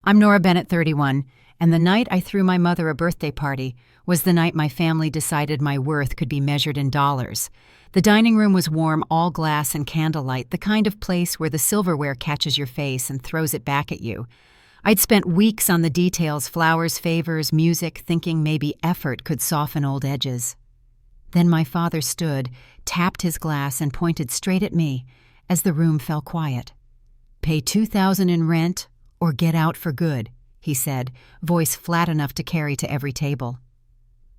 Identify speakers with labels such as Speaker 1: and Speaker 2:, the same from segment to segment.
Speaker 1: I'm Nora Bennett, 31, and the night I threw my mother a birthday party was the night my family decided my worth could be measured in dollars. The dining room was warm, all glass and candlelight, the kind of place where the silverware catches your face and throws it back at you. I'd spent weeks on the details, flowers, favors, music, thinking maybe effort could soften old edges. Then my father stood, tapped his glass, and pointed straight at me as the room fell quiet. "Pay $2,000 in rent or get out for good," he said, voice flat enough to carry to every table.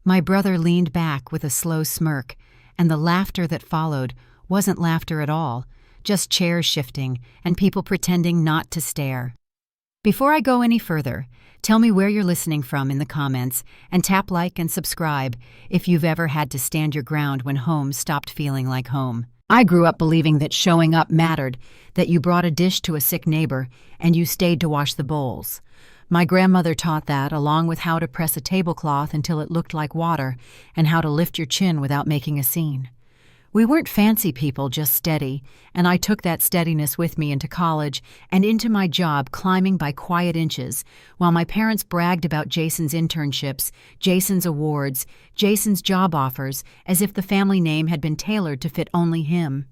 Speaker 1: My brother leaned back with a slow smirk, and the laughter that followed wasn't laughter at all, just chairs shifting and people pretending not to stare. Before I go any further, tell me where you're listening from in the comments, and tap like and subscribe if you've ever had to stand your ground when home stopped feeling like home. I grew up believing that showing up mattered, that you brought a dish to a sick neighbor and you stayed to wash the bowls. My grandmother taught that, along with how to press a tablecloth until it looked like water and how to lift your chin without making a scene. We weren't fancy people, just steady, and I took that steadiness with me into college and into my job, climbing by quiet inches, while my parents bragged about Jason's internships, Jason's awards, Jason's job offers, as if the family name had been tailored to fit only him.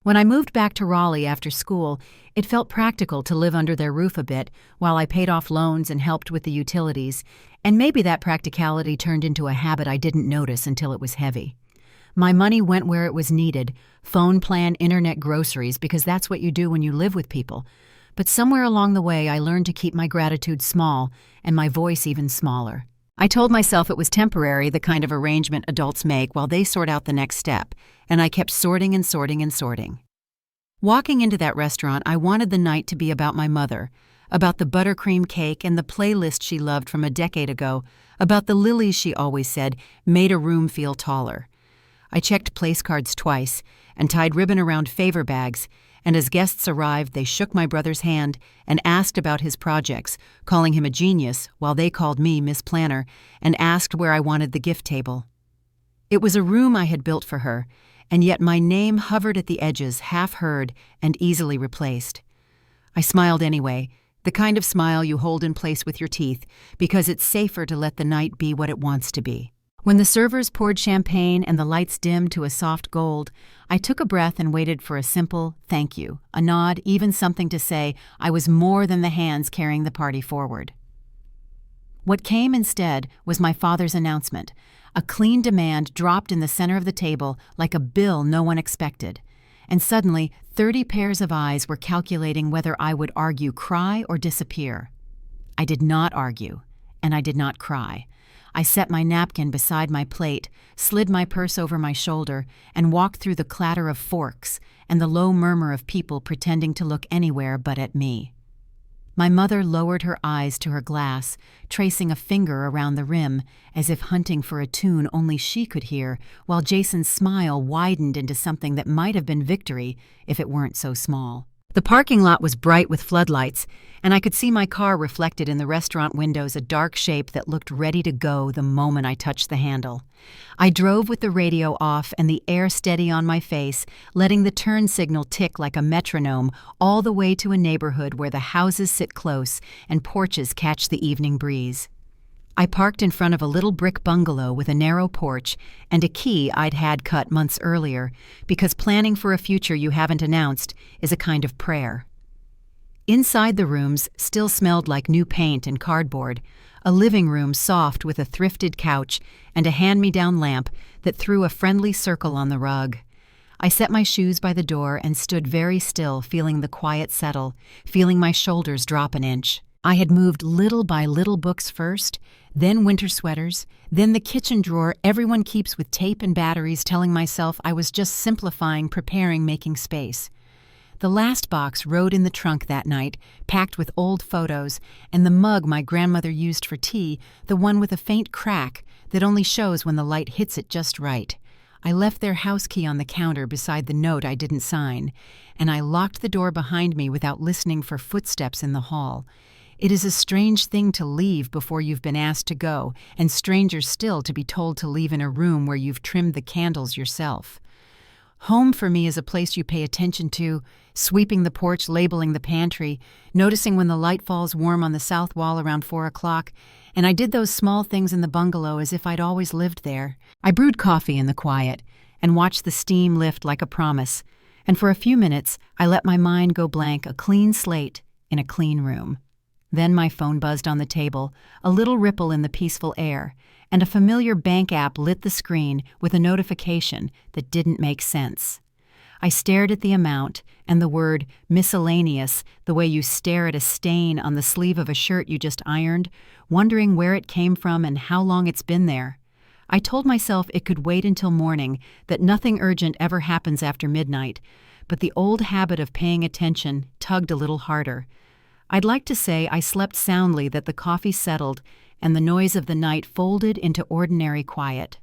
Speaker 1: When I moved back to Raleigh after school, it felt practical to live under their roof a bit while I paid off loans and helped with the utilities, and maybe that practicality turned into a habit I didn't notice until it was heavy. My money went where it was needed, phone plan, internet, groceries, because that's what you do when you live with people. But somewhere along the way, I learned to keep my gratitude small and my voice even smaller. I told myself it was temporary, the kind of arrangement adults make while they sort out the next step, and I kept sorting and sorting and sorting. Walking into that restaurant, I wanted the night to be about my mother, about the buttercream cake and the playlist she loved from a decade ago, about the lilies she always said made a room feel taller. I checked place cards twice and tied ribbon around favor bags, and as guests arrived, they shook my brother's hand and asked about his projects, calling him a genius while they called me Miss Planner, and asked where I wanted the gift table. It was a room I had built for her, and yet my name hovered at the edges, half heard and easily replaced. I smiled anyway, the kind of smile you hold in place with your teeth, because it's safer to let the night be what it wants to be. When the servers poured champagne and the lights dimmed to a soft gold, I took a breath and waited for a simple thank you, a nod, even something to say I was more than the hands carrying the party forward. What came instead was my father's announcement, a clean demand dropped in the center of the table like a bill no one expected. And suddenly, 30 pairs of eyes were calculating whether I would argue, cry, or disappear. I did not argue, and I did not cry. I set my napkin beside my plate, slid my purse over my shoulder, and walked through the clatter of forks and the low murmur of people pretending to look anywhere but at me. My mother lowered her eyes to her glass, tracing a finger around the rim, as if hunting for a tune only she could hear, while Jason's smile widened into something that might have been victory if it weren't so small. The parking lot was bright with floodlights, and I could see my car reflected in the restaurant windows, a dark shape that looked ready to go the moment I touched the handle. I drove with the radio off and the air steady on my face, letting the turn signal tick like a metronome all the way to a neighborhood where the houses sit close and porches catch the evening breeze. I parked in front of a little brick bungalow with a narrow porch and a key I'd had cut months earlier, because planning for a future you haven't announced is a kind of prayer. Inside the rooms still smelled like new paint and cardboard, a living room soft with a thrifted couch and a hand-me-down lamp that threw a friendly circle on the rug. I set my shoes by the door and stood very still, feeling the quiet settle, feeling my shoulders drop an inch. I had moved little by little, books first, then winter sweaters, then the kitchen drawer everyone keeps with tape and batteries, telling myself I was just simplifying, preparing, making space. The last box rode in the trunk that night, packed with old photos, and the mug my grandmother used for tea, the one with a faint crack that only shows when the light hits it just right. I left their house key on the counter beside the note I didn't sign, and I locked the door behind me without listening for footsteps in the hall. It is a strange thing to leave before you've been asked to go, and stranger still to be told to leave in a room where you've trimmed the candles yourself. Home for me is a place you pay attention to, sweeping the porch, labeling the pantry, noticing when the light falls warm on the south wall around 4 o'clock, and I did those small things in the bungalow as if I'd always lived there. I brewed coffee in the quiet and watched the steam lift like a promise, and for a few minutes I let my mind go blank, a clean slate in a clean room. Then my phone buzzed on the table, a little ripple in the peaceful air, and a familiar bank app lit the screen with a notification that didn't make sense. I stared at the amount and the word miscellaneous the way you stare at a stain on the sleeve of a shirt you just ironed, wondering where it came from and how long it's been there. I told myself it could wait until morning, that nothing urgent ever happens after midnight, but the old habit of paying attention tugged a little harder. I'd like to say I slept soundly, that the coffee settled and the noise of the night folded into ordinary quiet.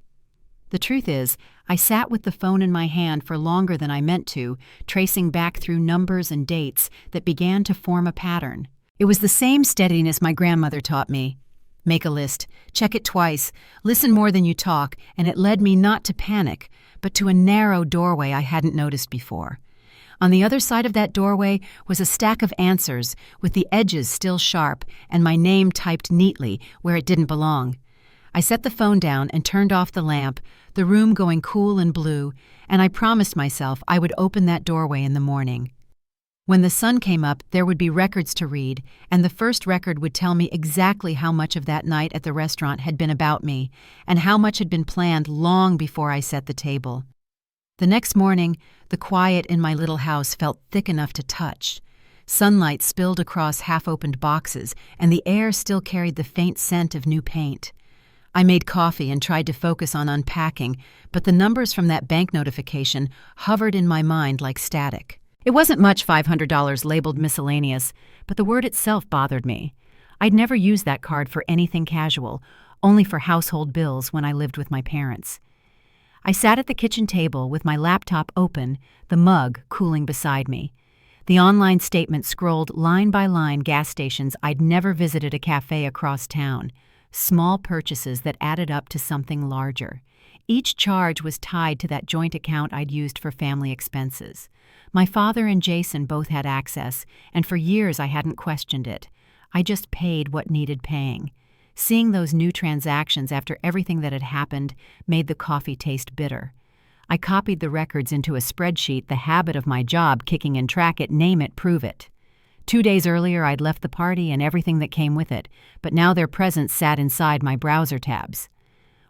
Speaker 1: The truth is, I sat with the phone in my hand for longer than I meant to, tracing back through numbers and dates that began to form a pattern. It was the same steadiness my grandmother taught me. Make a list, check it twice, listen more than you talk, and it led me not to panic, but to a narrow doorway I hadn't noticed before. On the other side of that doorway was a stack of answers, with the edges still sharp and my name typed neatly where it didn't belong. I set the phone down and turned off the lamp, the room going cool and blue, and I promised myself I would open that doorway in the morning. When the sun came up, there would be records to read, and the first record would tell me exactly how much of that night at the restaurant had been about me, and how much had been planned long before I set the table. The next morning, the quiet in my little house felt thick enough to touch. Sunlight spilled across half-opened boxes, and the air still carried the faint scent of new paint. I made coffee and tried to focus on unpacking, but the numbers from that bank notification hovered in my mind like static. It wasn't much, $500 labeled miscellaneous, but the word itself bothered me. I'd never used that card for anything casual, only for household bills when I lived with my parents. I sat at the kitchen table with my laptop open, the mug cooling beside me. The online statement scrolled line by line gas stations I'd never visited, a cafe across town. Small purchases that added up to something larger. Each charge was tied to that joint account I'd used for family expenses. My father and Jason both had access, and for years I hadn't questioned it. I just paid what needed paying. Seeing those new transactions after everything that had happened made the coffee taste bitter. I copied the records into a spreadsheet, the habit of my job kicking in. Track it, name it, prove it. 2 days earlier I'd left the party and everything that came with it, but now their presence sat inside my browser tabs.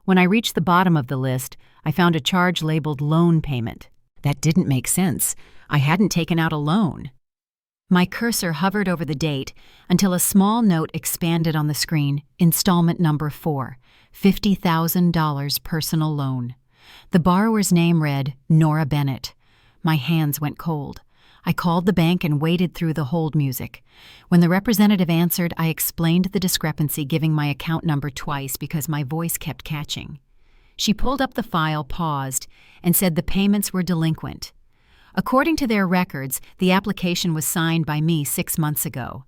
Speaker 1: When I reached the bottom of the list, I found a charge labeled loan payment. That didn't make sense. I hadn't taken out a loan. My cursor hovered over the date until a small note expanded on the screen. Installment number 4, $50,000 personal loan. The borrower's name read Nora Bennett. My hands went cold. I called the bank and waited through the hold music. When the representative answered, I explained the discrepancy, giving my account number twice because my voice kept catching. She pulled up the file, paused, and said the payments were delinquent. According to their records, the application was signed by me 6 months ago.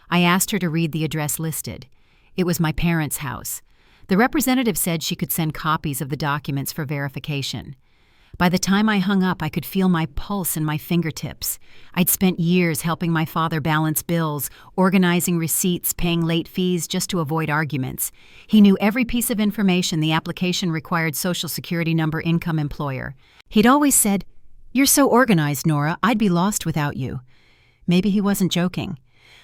Speaker 1: I asked her to read the address listed. It was my parents' house. The representative said she could send copies of the documents for verification. By the time I hung up, I could feel my pulse in my fingertips. I'd spent years helping my father balance bills, organizing receipts, paying late fees just to avoid arguments. He knew every piece of information. The application required Social Security number, income, employer. He'd always said, "You're so organized, Nora, I'd be lost without you." Maybe he wasn't joking.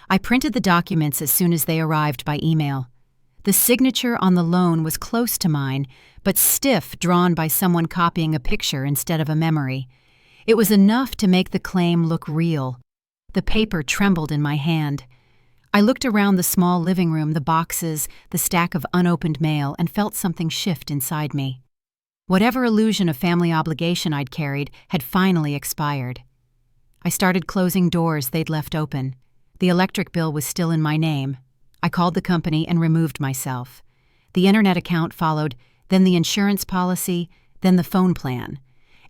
Speaker 1: I printed the documents as soon as they arrived by email. The signature on the loan was close to mine, but stiff, drawn by someone copying a picture instead of a memory. It was enough to make the claim look real. The paper trembled in my hand. I looked around the small living room, the boxes, the stack of unopened mail, and felt something shift inside me. Whatever illusion of family obligation I'd carried had finally expired. I started closing doors they'd left open. The electric bill was still in my name. I called the company and removed myself. The internet account followed, then the insurance policy, then the phone plan.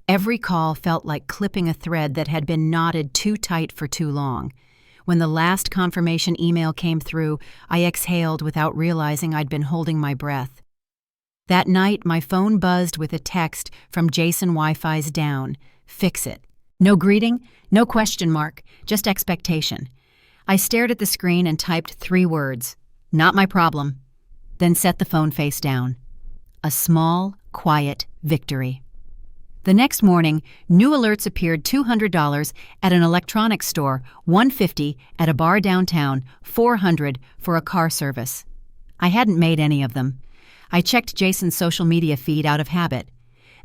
Speaker 1: Every call felt like clipping a thread that had been knotted too tight for too long. When the last confirmation email came through, I exhaled without realizing I'd been holding my breath. That night, my phone buzzed with a text from Jason. Wi-Fi's down. Fix it. No greeting, no question mark, just expectation. I stared at the screen and typed 3 words. Not my problem. Then set the phone face down. A small, quiet victory. The next morning, new alerts appeared: $200 at an electronics store, $150 at a bar downtown, $400 for a car service. I hadn't made any of them. I checked Jason's social media feed out of habit.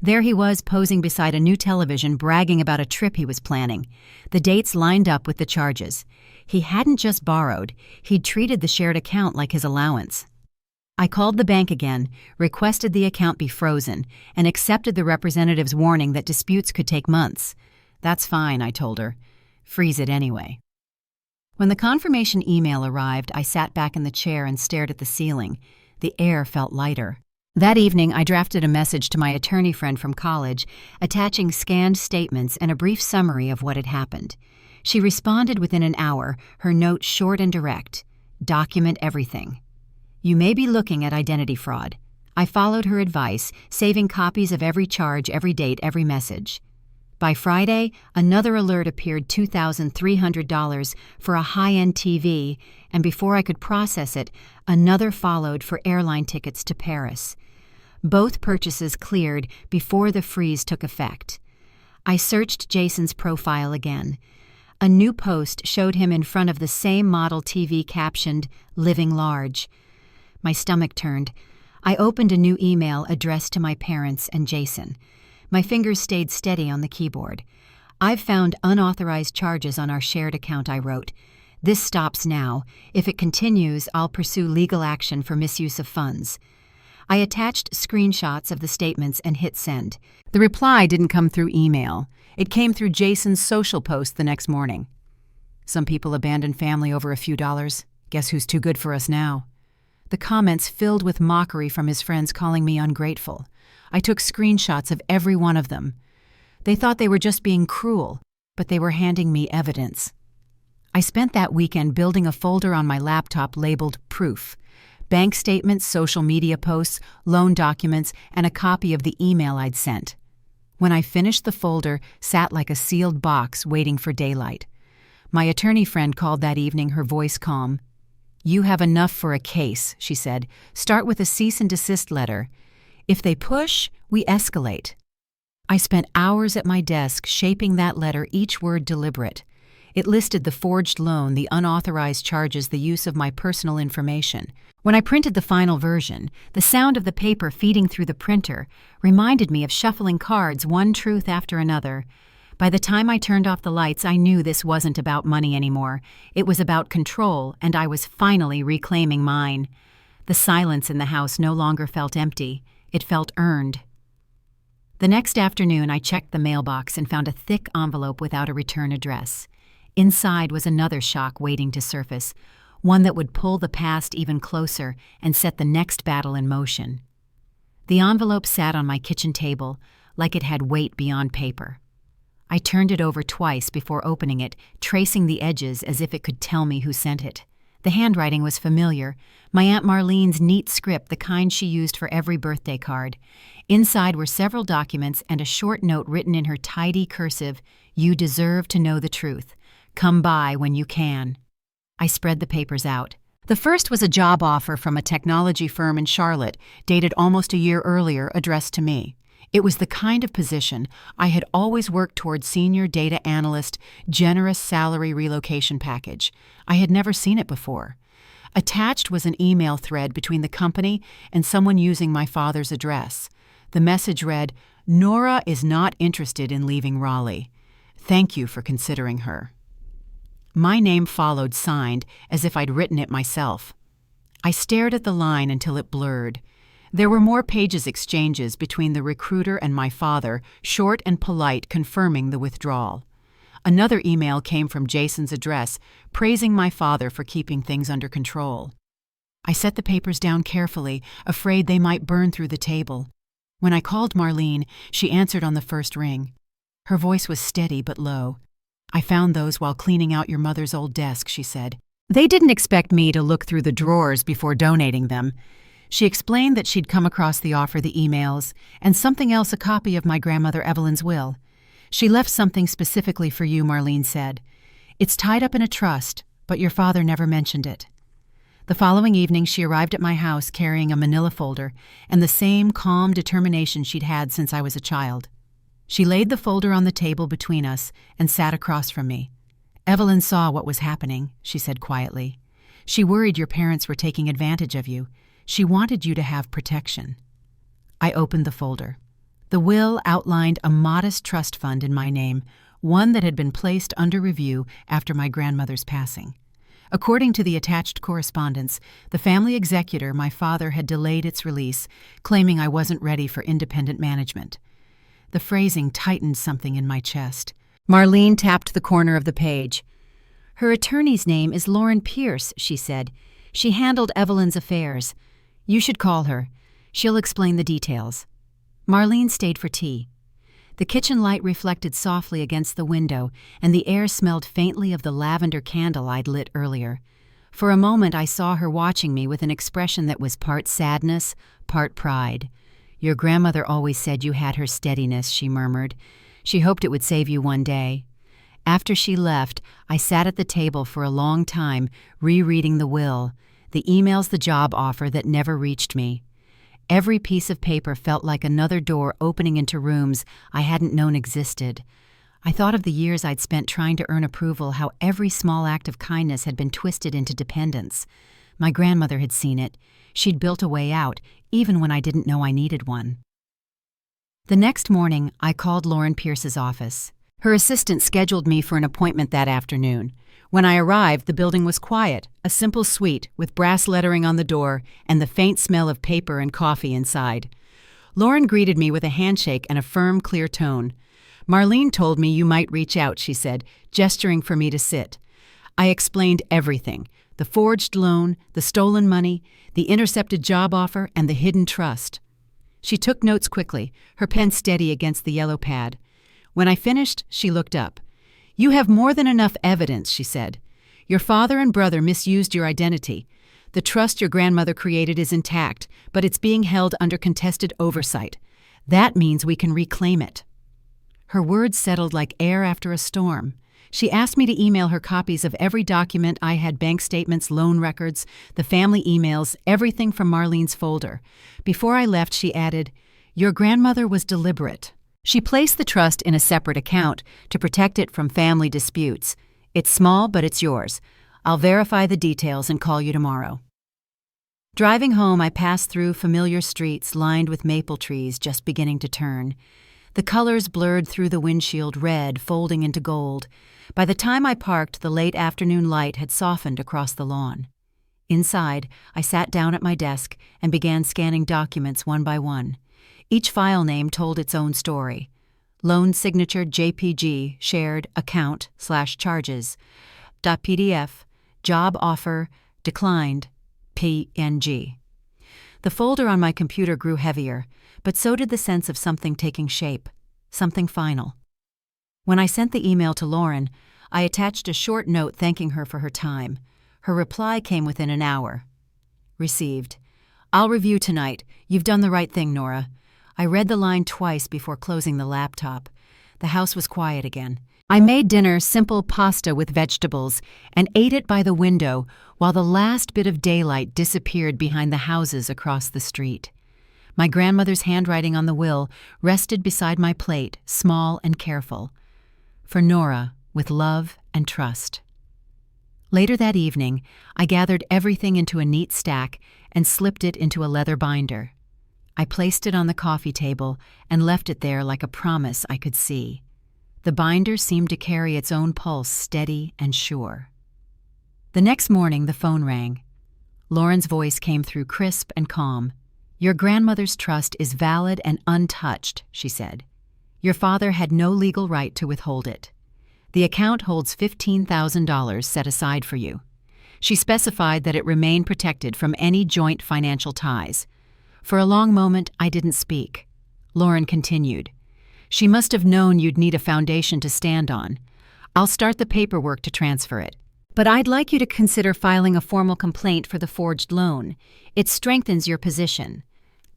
Speaker 1: There he was, posing beside a new television, bragging about a trip he was planning. The dates lined up with the charges. He hadn't just borrowed, he'd treated the shared account like his allowance. I called the bank again, requested the account be frozen, and accepted the representative's warning that disputes could take months. That's fine, I told her. Freeze it anyway. When the confirmation email arrived, I sat back in the chair and stared at the ceiling. The air felt lighter. That evening, I drafted a message to my attorney friend from college, attaching scanned statements and a brief summary of what had happened. She responded within an hour, her note short and direct. Document everything. You may be looking at identity fraud. I followed her advice, saving copies of every charge, every date, every message. By Friday, another alert appeared: $2,300 for a high-end TV, and before I could process it, another followed for airline tickets to Paris. Both purchases cleared before the freeze took effect. I searched Jason's profile again. A new post showed him in front of the same model TV captioned, "Living Large." My stomach turned. I opened a new email addressed to my parents and Jason. My fingers stayed steady on the keyboard. "I've found unauthorized charges on our shared account," I wrote. "This stops now. If it continues, I'll pursue legal action for misuse of funds." I attached screenshots of the statements and hit send. The reply didn't come through email. It came through Jason's social post the next morning. "Some people abandon family over a few dollars. Guess who's too good for us now?" The comments filled with mockery from his friends, calling me ungrateful. I took screenshots of every one of them. They thought they were just being cruel, but they were handing me evidence. I spent that weekend building a folder on my laptop labeled Proof. Bank statements, social media posts, loan documents, and a copy of the email I'd sent. When I finished, the folder sat like a sealed box waiting for daylight. My attorney friend called that evening, her voice calm. "You have enough for a case," she said. "Start with a cease and desist letter. If they push, we escalate." I spent hours at my desk shaping that letter, each word deliberate. It listed the forged loan, the unauthorized charges, the use of my personal information. When I printed the final version, the sound of the paper feeding through the printer reminded me of shuffling cards, one truth after another. By the time I turned off the lights, I knew this wasn't about money anymore. It was about control, and I was finally reclaiming mine. The silence in the house no longer felt empty. It felt earned. The next afternoon, I checked the mailbox and found a thick envelope without a return address. Inside was another shock waiting to surface, one that would pull the past even closer and set the next battle in motion. The envelope sat on my kitchen table like it had weight beyond paper. I turned it over twice before opening it, tracing the edges as if it could tell me who sent it. The handwriting was familiar, my Aunt Marlene's neat script, the kind she used for every birthday card. Inside were several documents and a short note written in her tidy cursive, "You deserve to know the truth. Come by when you can." I spread the papers out. The first was a job offer from a technology firm in Charlotte, dated almost a year earlier, addressed to me. It was the kind of position I had always worked toward: senior data analyst, generous salary, relocation package. I had never seen it before. Attached was an email thread between the company and someone using my father's address. The message read, "Nora is not interested in leaving Raleigh. Thank you for considering her." My name followed, signed, as if I'd written it myself. I stared at the line until it blurred. There were more pages exchanges between the recruiter and my father, short and polite, confirming the withdrawal. Another email came from Jason's address, praising my father for keeping things under control. I set the papers down carefully, afraid they might burn through the table. When I called Marlene, she answered on the first ring. Her voice was steady but low. "I found those while cleaning out your mother's old desk," she said. They didn't expect me to look through the drawers before donating them. She explained that she'd come across the offer, the emails, and something else, a copy of my grandmother Evelyn's will. "She left something specifically for you," Marlene said. "It's tied up in a trust, but your father never mentioned it." The following evening, she arrived at my house carrying a manila folder and the same calm determination she'd had since I was a child. She laid the folder on the table between us and sat across from me. "Evelyn saw what was happening," she said quietly. "She worried your parents were taking advantage of you. She wanted you to have protection." I opened the folder. The will outlined a modest trust fund in my name, one that had been placed under review after my grandmother's passing. According to the attached correspondence, the family executor, my father, had delayed its release, claiming I wasn't ready for independent management. The phrasing tightened something in my chest. Marlene tapped the corner of the page. "Her attorney's name is Lauren Pierce," she said. "She handled Evelyn's affairs. You should call her. She'll explain the details." Marlene stayed for tea. The kitchen light reflected softly against the window, and the air smelled faintly of the lavender candle I'd lit earlier. For a moment I saw her watching me with an expression that was part sadness, part pride. "Your grandmother always said you had her steadiness," she murmured. "She hoped it would save you one day." After she left, I sat at the table for a long time, rereading the will, the emails, the job offer that never reached me. Every piece of paper felt like another door opening into rooms I hadn't known existed. I thought of the years I'd spent trying to earn approval, how every small act of kindness had been twisted into dependence. My grandmother had seen it. She'd built a way out, even when I didn't know I needed one. The next morning, I called Lauren Pierce's office. Her assistant scheduled me for an appointment that afternoon. When I arrived, the building was quiet, a simple suite with brass lettering on the door and the faint smell of paper and coffee inside. Lauren greeted me with a handshake and a firm, clear tone. "Marlene told me you might reach out," she said, gesturing for me to sit. I explained everything: the forged loan, the stolen money, the intercepted job offer, and the hidden trust. She took notes quickly, her pen steady against the yellow pad. When I finished, she looked up. "You have more than enough evidence," she said. "Your father and brother misused your identity. The trust your grandmother created is intact, but it's being held under contested oversight. That means we can reclaim it." Her words settled like air after a storm. She asked me to email her copies of every document I had: bank statements, loan records, the family emails, everything from Marlene's folder. Before I left, she added, "Your grandmother was deliberate. She placed the trust in a separate account to protect it from family disputes. It's small, but it's yours. I'll verify the details and call you tomorrow." Driving home, I passed through familiar streets lined with maple trees just beginning to turn. The colors blurred through the windshield, red folding into gold. By the time I parked, the late afternoon light had softened across the lawn. Inside, I sat down at my desk and began scanning documents one by one. Each file name told its own story. Loan signature JPG, shared, account, /charges. .pdf, job offer, declined, PNG. The folder on my computer grew heavier, but so did the sense of something taking shape, something final. When I sent the email to Lauren, I attached a short note thanking her for her time. Her reply came within an hour. Received. "I'll review tonight. You've done the right thing, Nora." I read the line twice before closing the laptop. The house was quiet again. I made dinner simple pasta with vegetables and ate it by the window while the last bit of daylight disappeared behind the houses across the street. My grandmother's handwriting on the will rested beside my plate, small and careful. "For Nora, with love and trust." Later that evening, I gathered everything into a neat stack and slipped it into a leather binder. I placed it on the coffee table and left it there like a promise I could see. The binder seemed to carry its own pulse, steady and sure. The next morning, the phone rang. Lauren's voice came through crisp and calm. "Your grandmother's trust is valid and untouched," she said. "Your father had no legal right to withhold it. The account holds $15,000 set aside for you." She specified that it remain protected from any joint financial ties. For a long moment, I didn't speak. Lauren continued. "She must have known you'd need a foundation to stand on. I'll start the paperwork to transfer it. But I'd like you to consider filing a formal complaint for the forged loan. It strengthens your position."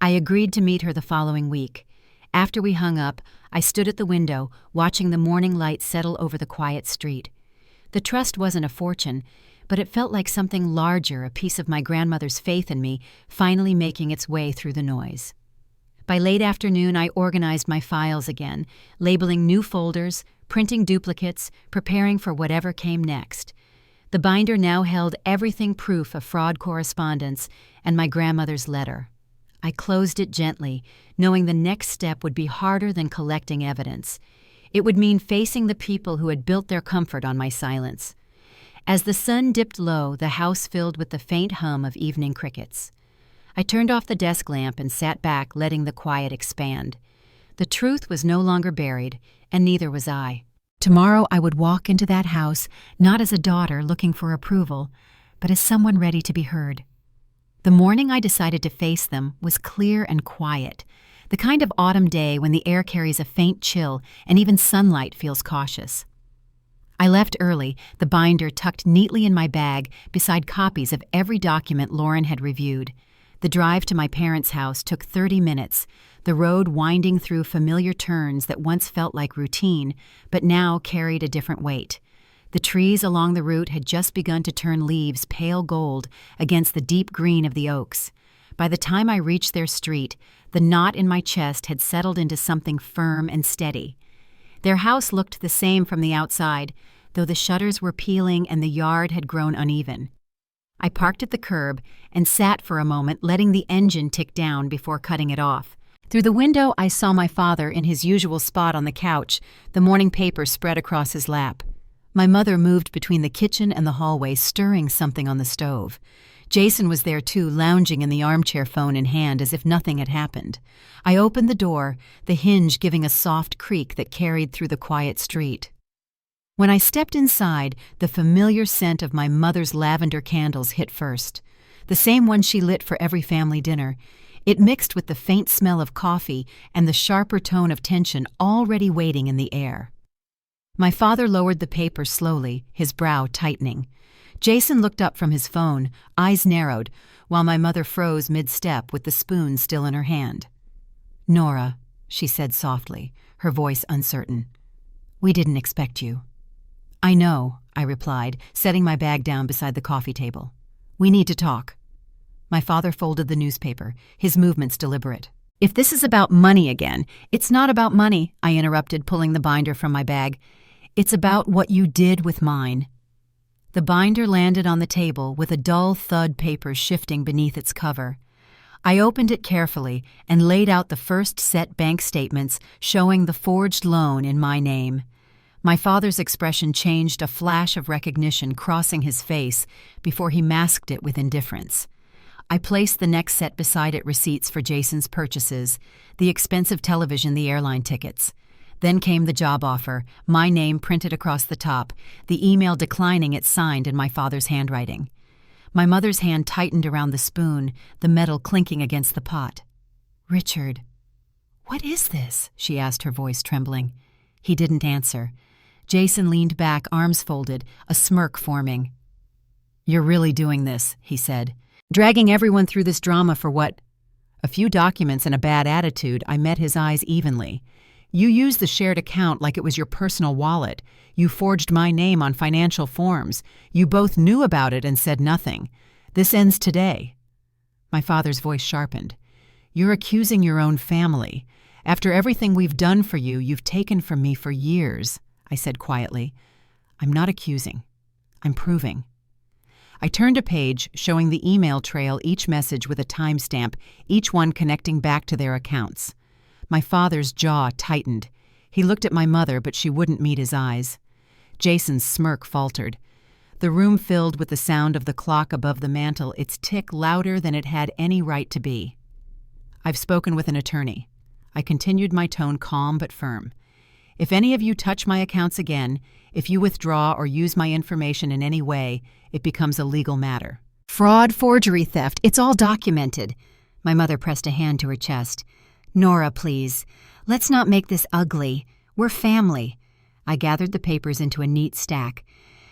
Speaker 1: I agreed to meet her the following week. After we hung up, I stood at the window, watching the morning light settle over the quiet street. The trust wasn't a fortune, but it felt like something larger, a piece of my grandmother's faith in me, finally making its way through the noise. By late afternoon, I organized my files again, labeling new folders, printing duplicates, preparing for whatever came next. The binder now held everything proof of fraud correspondence and my grandmother's letter. I closed it gently, knowing the next step would be harder than collecting evidence. It would mean facing the people who had built their comfort on my silence. As the sun dipped low, the house filled with the faint hum of evening crickets. I turned off the desk lamp and sat back, letting the quiet expand. The truth was no longer buried, and neither was I. Tomorrow I would walk into that house, not as a daughter looking for approval, but as someone ready to be heard. The morning I decided to face them was clear and quiet, the kind of autumn day when the air carries a faint chill and even sunlight feels cautious. I left early, the binder tucked neatly in my bag beside copies of every document Lauren had reviewed. The drive to my parents' house took 30 minutes, the road winding through familiar turns that once felt like routine, but now carried a different weight. The trees along the route had just begun to turn leaves pale gold against the deep green of the oaks. By the time I reached their street, the knot in my chest had settled into something firm and steady. Their house looked the same from the outside, though the shutters were peeling and the yard had grown uneven. I parked at the curb and sat for a moment, letting the engine tick down before cutting it off. Through the window, I saw my father in his usual spot on the couch, the morning paper spread across his lap. My mother moved between the kitchen and the hallway, stirring something on the stove. Jason was there too, lounging in the armchair, phone in hand, as if nothing had happened. I opened the door, the hinge giving a soft creak that carried through the quiet street. When I stepped inside, the familiar scent of my mother's lavender candles hit first, the same one she lit for every family dinner. It mixed with the faint smell of coffee and the sharper tone of tension already waiting in the air. My father lowered the paper slowly, his brow tightening. Jason looked up from his phone, eyes narrowed, while my mother froze mid-step with the spoon still in her hand. "Nora," she said softly, her voice uncertain. "We didn't expect you." "I know," I replied, setting my bag down beside the coffee table. "We need to talk." My father folded the newspaper, his movements deliberate. "If this is about money again—" "It's not about money," I interrupted, pulling the binder from my bag. "It's about what you did with mine." The binder landed on the table with a dull thud, paper shifting beneath its cover. I opened it carefully and laid out the first set bank statements showing the forged loan in my name. My father's expression changed, a flash of recognition crossing his face before he masked it with indifference. I placed the next set beside it, receipts for Jason's purchases, the expensive television, the airline tickets. Then came the job offer, my name printed across the top, the email declining it signed in my father's handwriting. My mother's hand tightened around the spoon, the metal clinking against the pot. "Richard, what is this?" she asked, her voice trembling. He didn't answer. Jason leaned back, arms folded, a smirk forming. "You're really doing this," he said. "Dragging everyone through this drama for what?" "A few documents and a bad attitude." I met his eyes evenly. "You used the shared account like it was your personal wallet. You forged my name on financial forms. You both knew about it and said nothing. This ends today." My father's voice sharpened. "You're accusing your own family. After everything we've done for you, you've taken from me for years," I said quietly. "I'm not accusing. I'm proving." I turned a page showing the email trail, each message with a timestamp, each one connecting back to their accounts. My father's jaw tightened. He looked at my mother, but she wouldn't meet his eyes. Jason's smirk faltered. The room filled with the sound of the clock above the mantel, its tick louder than it had any right to be. "I've spoken with an attorney." I continued, my tone calm but firm. "If any of you touch my accounts again, if you withdraw or use my information in any way, it becomes a legal matter." "Fraud, forgery, theft, it's all documented." My mother pressed a hand to her chest. "Nora, please, let's not make this ugly. We're family." I gathered the papers into a neat stack.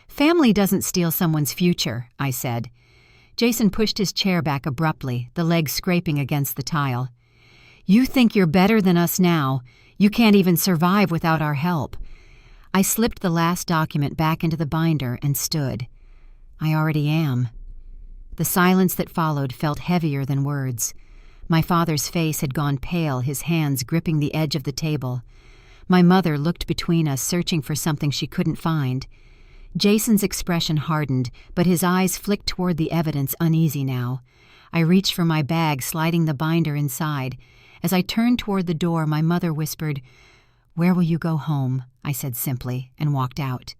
Speaker 1: "Family doesn't steal someone's future," I said. Jason pushed his chair back abruptly, the legs scraping against the tile. You think you're better than us now. You can't even survive without our help. I slipped the last document back into the binder and stood. I already am. The silence that followed felt heavier than words. My father's face had gone pale, his hands gripping the edge of the table. My mother looked between us, searching for something she couldn't find. Jason's expression hardened, but his eyes flicked toward the evidence, uneasy now. I reached for my bag, sliding the binder inside. As I turned toward the door, my mother whispered, "Where will you go home?" I said simply, and walked out.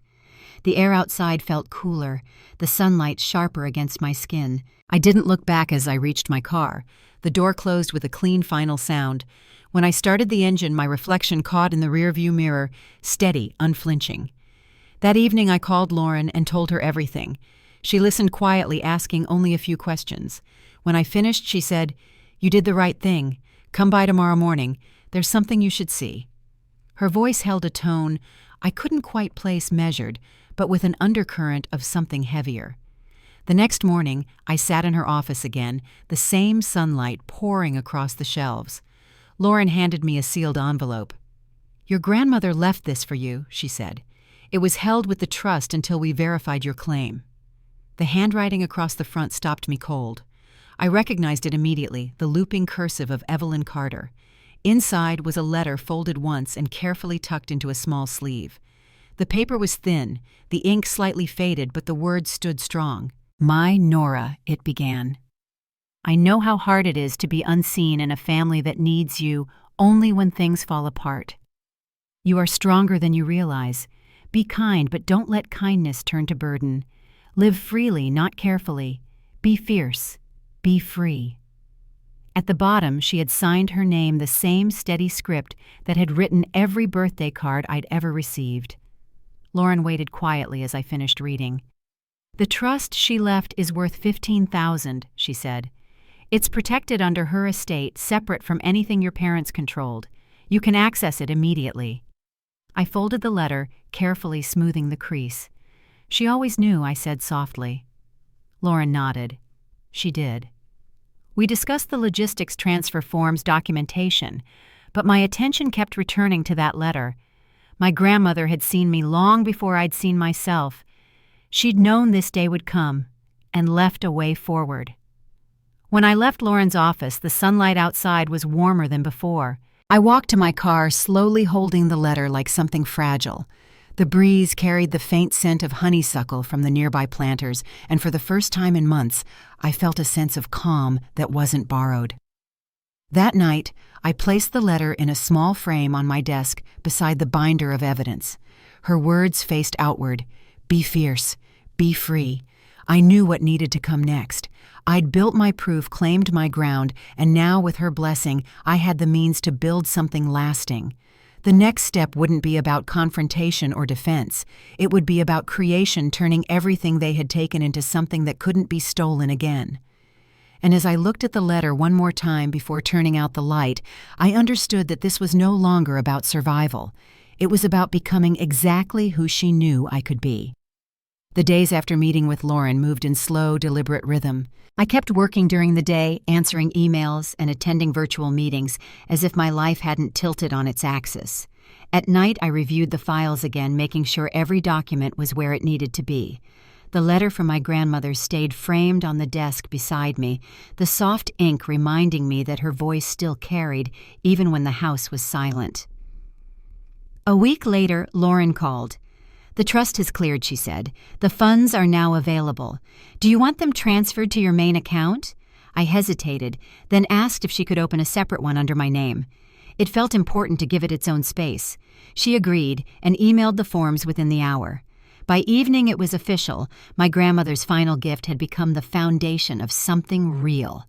Speaker 1: The air outside felt cooler, the sunlight sharper against my skin. I didn't look back as I reached my car. The door closed with a clean final sound. When I started the engine, my reflection caught in the rearview mirror, steady, unflinching. That evening I called Lauren and told her everything. She listened quietly, asking only a few questions. When I finished, she said, "You did the right thing. Come by tomorrow morning. There's something you should see." Her voice held a tone I couldn't quite place measured, but with an undercurrent of something heavier. The next morning, I sat in her office again, the same sunlight pouring across the shelves. Lauren handed me a sealed envelope. "Your grandmother left this for you," she said. "It was held with the trust until we verified your claim." The handwriting across the front stopped me cold. I recognized it immediately, the looping cursive of Evelyn Carter. Inside was a letter folded once and carefully tucked into a small sleeve. The paper was thin, the ink slightly faded, but the words stood strong. "My Nora," it began. "I know how hard it is to be unseen in a family that needs you only when things fall apart. You are stronger than you realize. Be kind, but don't let kindness turn to burden. Live freely, not carefully. Be fierce. Be free." At the bottom, she had signed her name, the same steady script that had written every birthday card I'd ever received. Lauren waited quietly as I finished reading. "The trust she left is worth $15,000, she said. "It's protected under her estate, separate from anything your parents controlled. You can access it immediately." I folded the letter, carefully smoothing the crease. "She always knew," I said softly. Lauren nodded. She did. We discussed the logistics, transfer forms, documentation, but my attention kept returning to that letter. My grandmother had seen me long before I'd seen myself. She'd known this day would come, and left a way forward. When I left Lauren's office, the sunlight outside was warmer than before. I walked to my car, slowly holding the letter like something fragile. The breeze carried the faint scent of honeysuckle from the nearby planters, and for the first time in months, I felt a sense of calm that wasn't borrowed. That night, I placed the letter in a small frame on my desk beside the binder of evidence. Her words faced outward. "Be fierce. Be free." I knew what needed to come next. I'd built my proof, claimed my ground, and now, with her blessing, I had the means to build something lasting. The next step wouldn't be about confrontation or defense. It would be about creation, turning everything they had taken into something that couldn't be stolen again. And as I looked at the letter one more time before turning out the light, I understood that this was no longer about survival. It was about becoming exactly who she knew I could be. The days after meeting with Lauren moved in slow, deliberate rhythm. I kept working during the day, answering emails and attending virtual meetings, as if my life hadn't tilted on its axis. At night, I reviewed the files again, making sure every document was where it needed to be. The letter from my grandmother stayed framed on the desk beside me, the soft ink reminding me that her voice still carried, even when the house was silent. A week later, Lauren called. "The trust has cleared," she said. "The funds are now available. Do you want them transferred to your main account?" I hesitated, then asked if she could open a separate one under my name. It felt important to give it its own space. She agreed and emailed the forms within the hour. By evening, it was official. My grandmother's final gift had become the foundation of something real.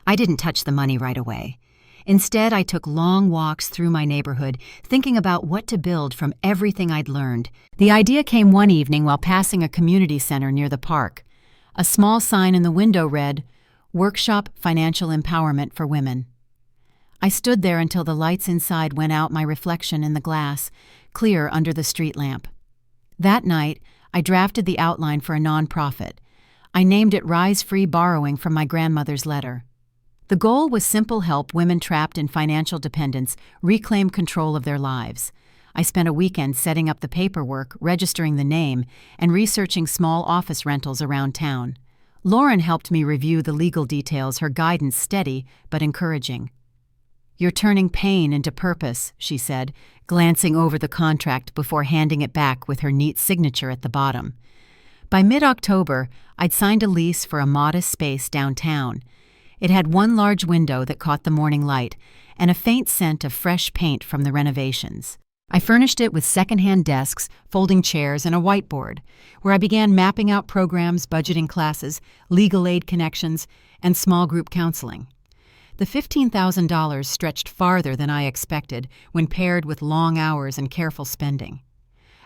Speaker 1: I didn't touch the money right away. Instead, I took long walks through my neighborhood, thinking about what to build from everything I'd learned. The idea came one evening while passing a community center near the park. A small sign in the window read, "Workshop Financial Empowerment for Women." I stood there until the lights inside went out, my reflection in the glass, clear under the street lamp. That night, I drafted the outline for a nonprofit. I named it Rise Free Borrowing from my grandmother's letter. The goal was simple: help women trapped in financial dependence reclaim control of their lives. I spent a weekend setting up the paperwork, registering the name, and researching small office rentals around town. Lauren helped me review the legal details, her guidance steady but encouraging. "You're turning pain into purpose," she said, glancing over the contract before handing it back with her neat signature at the bottom. By mid-October, I'd signed a lease for a modest space downtown. It had one large window that caught the morning light and a faint scent of fresh paint from the renovations. I furnished it with second-hand desks, folding chairs, and a whiteboard, where I began mapping out programs, budgeting classes, legal aid connections, and small group counseling. The $15,000 stretched farther than I expected when paired with long hours and careful spending.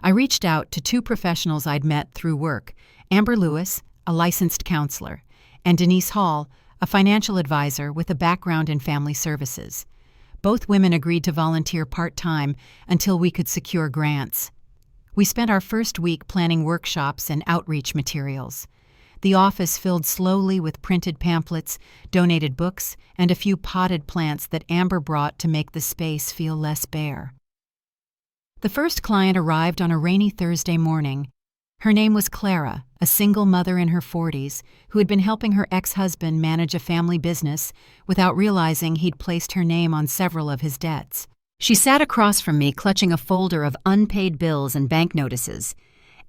Speaker 1: I reached out to two professionals I'd met through work: Amber Lewis, a licensed counselor, and Denise Hall, a financial advisor with a background in family services. Both women agreed to volunteer part-time until we could secure grants. We spent our first week planning workshops and outreach materials. The office filled slowly with printed pamphlets, donated books, and a few potted plants that Amber brought to make the space feel less bare. The first client arrived on a rainy Thursday morning. Her name was Clara, a single mother in her 40s who had been helping her ex-husband manage a family business without realizing he'd placed her name on several of his debts. She sat across from me, clutching a folder of unpaid bills and bank notices.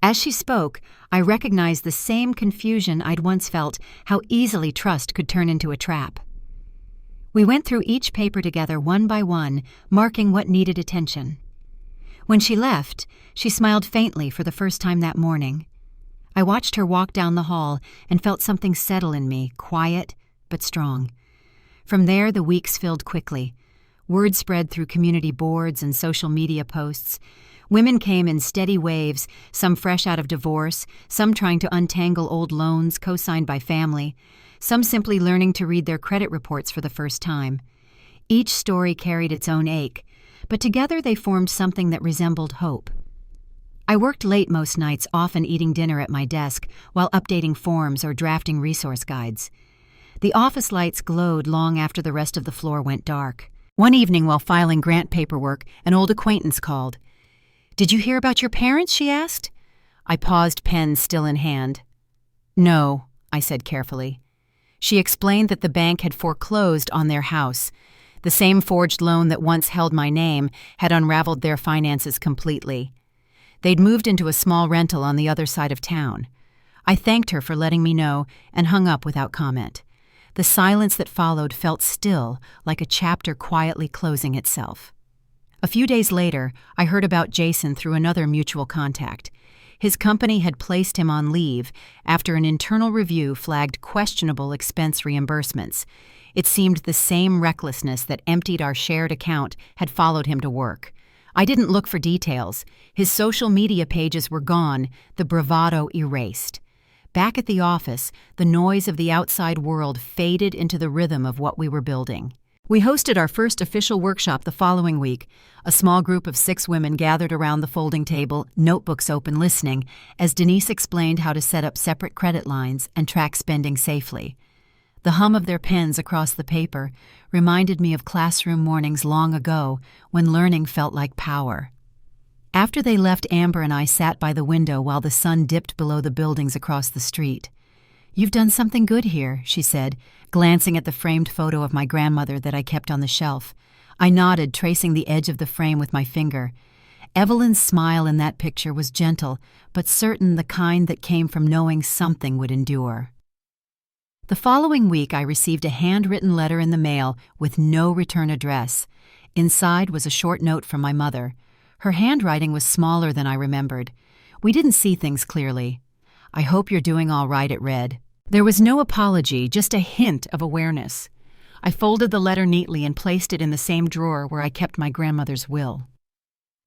Speaker 1: As she spoke, I recognized the same confusion I'd once felt: how easily trust could turn into a trap. We went through each paper together one by one, marking what needed attention. When she left, she smiled faintly for the first time that morning. I watched her walk down the hall and felt something settle in me, quiet but strong. From there, the weeks filled quickly. Word spread through community boards and social media posts. Women came in steady waves, some fresh out of divorce, some trying to untangle old loans co-signed by family, some simply learning to read their credit reports for the first time. Each story carried its own ache, but together they formed something that resembled hope. I worked late most nights, often eating dinner at my desk while updating forms or drafting resource guides. The office lights glowed long after the rest of the floor went dark. One evening, while filing grant paperwork, an old acquaintance called. "Did you hear about your parents?" she asked. I paused, pen still in hand. "No," I said carefully. She explained that the bank had foreclosed on their house. The same forged loan that once held my name had unraveled their finances completely. They'd moved into a small rental on the other side of town. I thanked her for letting me know and hung up without comment. The silence that followed felt still, like a chapter quietly closing itself. A few days later, I heard about Jason through another mutual contact. His company had placed him on leave after an internal review flagged questionable expense reimbursements. It seemed the same recklessness that emptied our shared account had followed him to work. I didn't look for details. His social media pages were gone, the bravado erased. Back at the office, the noise of the outside world faded into the rhythm of what we were building. We hosted our first official workshop the following week. A small group of 6 women gathered around the folding table, notebooks open, listening, as Denise explained how to set up separate credit lines and track spending safely. The hum of their pens across the paper reminded me of classroom mornings long ago when learning felt like power. After they left, Amber and I sat by the window while the sun dipped below the buildings across the street. "You've done something good here," she said, glancing at the framed photo of my grandmother that I kept on the shelf. I nodded, tracing the edge of the frame with my finger. Evelyn's smile in that picture was gentle, but certain, the kind that came from knowing something would endure. The following week, I received a handwritten letter in the mail with no return address. Inside was a short note from my mother. Her handwriting was smaller than I remembered. We didn't see things clearly. "I hope you're doing all right," it read. There was no apology, just a hint of awareness. I folded the letter neatly and placed it in the same drawer where I kept my grandmother's will.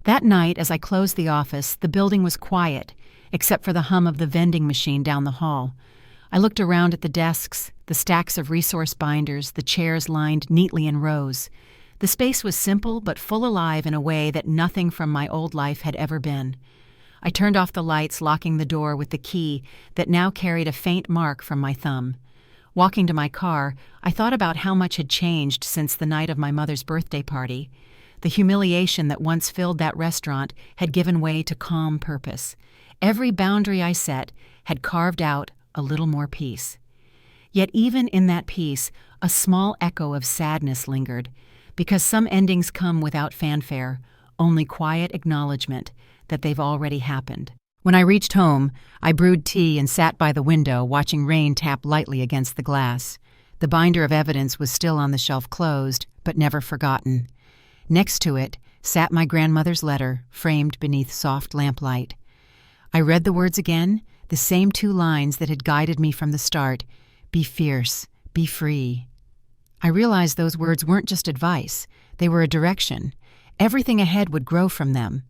Speaker 1: That night, as I closed the office, the building was quiet, except for the hum of the vending machine down the hall. I looked around at the desks, the stacks of resource binders, the chairs lined neatly in rows. The space was simple but full alive in a way that nothing from my old life had ever been. I turned off the lights, locking the door with the key that now carried a faint mark from my thumb. Walking to my car, I thought about how much had changed since the night of my mother's birthday party. The humiliation that once filled that restaurant had given way to calm purpose. Every boundary I set had carved out a little more peace. Yet even in that peace, a small echo of sadness lingered, because some endings come without fanfare, only quiet acknowledgement that they've already happened. When I reached home, I brewed tea and sat by the window watching rain tap lightly against the glass. The binder of evidence was still on the shelf closed, but never forgotten. Next to it sat my grandmother's letter, framed beneath soft lamplight. I read the words again, the same 2 lines that had guided me from the start: be fierce, be free. I realized those words weren't just advice, they were a direction. Everything ahead would grow from them.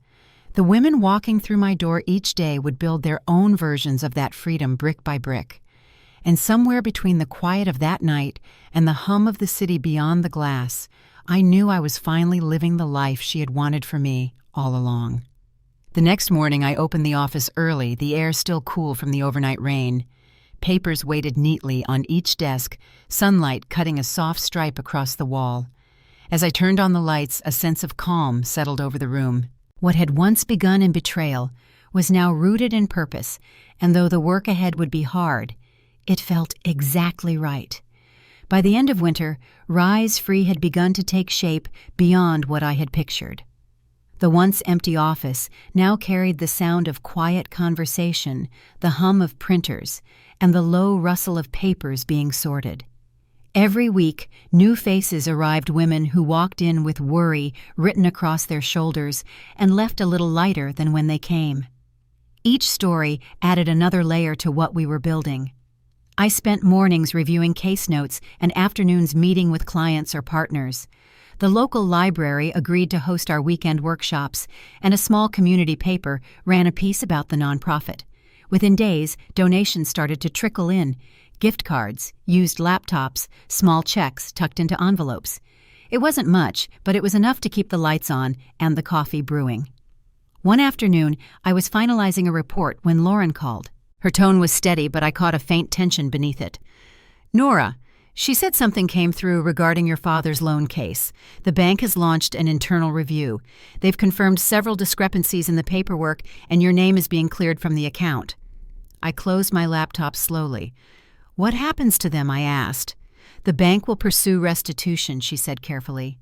Speaker 1: The women walking through my door each day would build their own versions of that freedom brick by brick. And somewhere between the quiet of that night and the hum of the city beyond the glass, I knew I was finally living the life she had wanted for me all along. The next morning I opened the office early, the air still cool from the overnight rain. Papers waited neatly on each desk, sunlight cutting a soft stripe across the wall. As I turned on the lights, a sense of calm settled over the room. What had once begun in betrayal was now rooted in purpose, and though the work ahead would be hard, it felt exactly right. By the end of winter, Rise Free had begun to take shape beyond what I had pictured. The once empty office now carried the sound of quiet conversation, the hum of printers, and the low rustle of papers being sorted. Every week, new faces arrived, women who walked in with worry written across their shoulders and left a little lighter than when they came. Each story added another layer to what we were building. I spent mornings reviewing case notes and afternoons meeting with clients or partners. The local library agreed to host our weekend workshops, and a small community paper ran a piece about the nonprofit. Within days, donations started to trickle in. Gift cards, used laptops, small checks tucked into envelopes. It wasn't much, but it was enough to keep the lights on and the coffee brewing. One afternoon, I was finalizing a report when Lauren called. Her tone was steady, but I caught a faint tension beneath it. "Nora, she said something came through regarding your father's loan case. The bank has launched an internal review. They've confirmed several discrepancies in the paperwork, and your name is being cleared from the account." I closed my laptop slowly. "What happens to them?" I asked. "The bank will pursue restitution," she said carefully.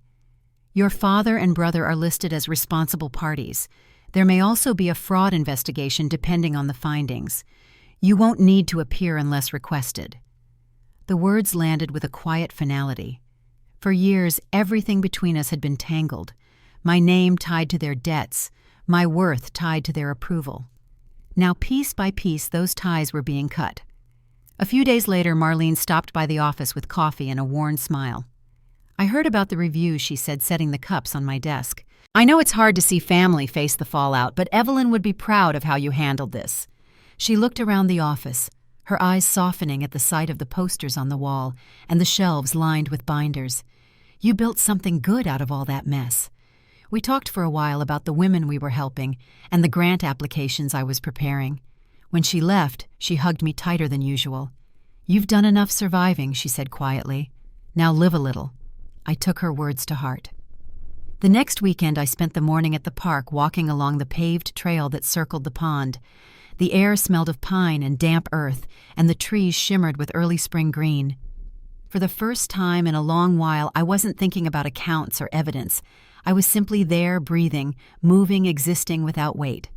Speaker 1: "Your father and brother are listed as responsible parties. There may also be a fraud investigation depending on the findings. You won't need to appear unless requested." The words landed with a quiet finality. For years, everything between us had been tangled. My name tied to their debts, my worth tied to their approval. Now, piece by piece, those ties were being cut. A few days later, Marlene stopped by the office with coffee and a worn smile. "I heard about the review," she said, setting the cups on my desk. "I know it's hard to see family face the fallout, but Evelyn would be proud of how you handled this." She looked around the office, her eyes softening at the sight of the posters on the wall and the shelves lined with binders. "You built something good out of all that mess." We talked for a while about the women we were helping and the grant applications I was preparing. When she left, she hugged me tighter than usual. "You've done enough surviving," she said quietly. "Now live a little." I took her words to heart. The next weekend I spent the morning at the park walking along the paved trail that circled the pond. The air smelled of pine and damp earth, and the trees shimmered with early spring green. For the first time in a long while, I wasn't thinking about accounts or evidence. I was simply there, breathing, moving, existing without weight.